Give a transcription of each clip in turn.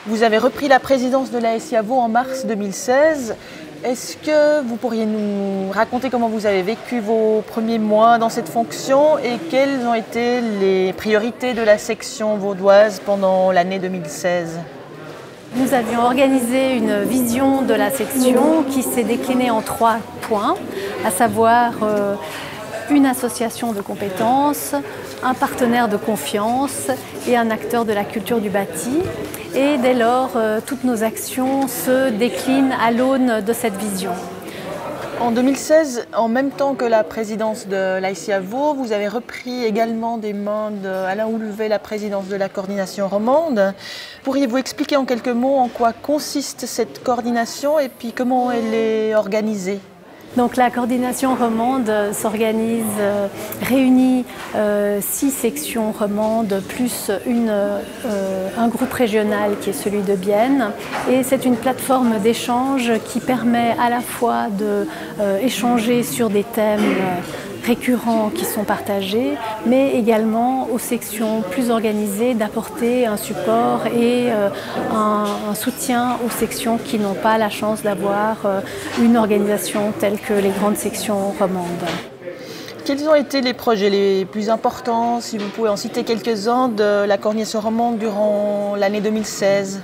Vous avez repris la présidence de la SIAVO en mars 2016. Est-ce que vous pourriez nous raconter comment vous avez vécu vos premiers mois dans cette fonction et quelles ont été les priorités de la section vaudoise pendant l'année 2016? Nous avions organisé une vision de la section qui s'est déclinée en 3 points, à savoir une association de compétences, un partenaire de confiance et un acteur de la culture du bâti. Et dès lors, toutes nos actions se déclinent à l'aune de cette vision. En 2016, en même temps que la présidence de l'ICAVO, vous avez repris également des mains d'Alain Houlvet la présidence de la coordination romande. Pourriez-vous expliquer en quelques mots en quoi consiste cette coordination et puis comment elle est organisée ? Donc la coordination romande s'organise, réunit 6 sections romandes plus un groupe régional qui est celui de Bienne. Et c'est une plateforme d'échange qui permet à la fois d'échanger sur des thèmes récurrents qui sont partagés, mais également aux sections plus organisées d'apporter un support et un soutien aux sections qui n'ont pas la chance d'avoir une organisation telle que les grandes sections romandes. Quels ont été les projets les plus importants, si vous pouvez en citer quelques-uns, de la coordination romande durant l'année 2016 ?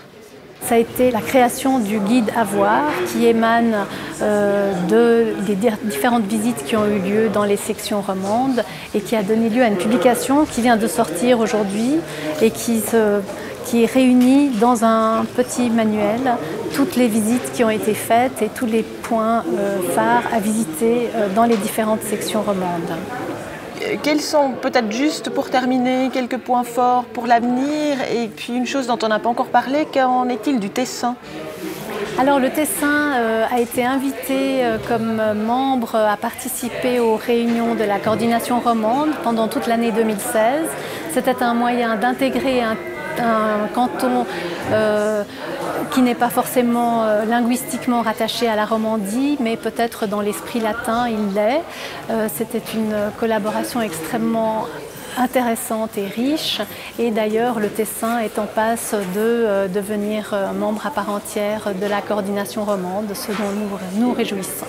Ça a été la création du guide à voir qui émane des différentes visites qui ont eu lieu dans les sections romandes et qui a donné lieu à une publication qui vient de sortir aujourd'hui et qui réunit dans un petit manuel toutes les visites qui ont été faites et tous les points phares à visiter dans les différentes sections romandes. Quels sont, peut-être juste pour terminer, quelques points forts pour l'avenir? Et puis une chose dont on n'a pas encore parlé, qu'en est-il du Tessin? Alors le Tessin a été invité comme membre à participer aux réunions de la coordination romande pendant toute l'année 2016. C'était un moyen d'intégrer un canton qui n'est pas forcément linguistiquement rattaché à la Romandie, mais peut-être dans l'esprit latin, il l'est. C'était une collaboration extrêmement intéressante et riche, et d'ailleurs le Tessin est en passe de devenir membre à part entière de la coordination romande, ce dont nous nous réjouissons.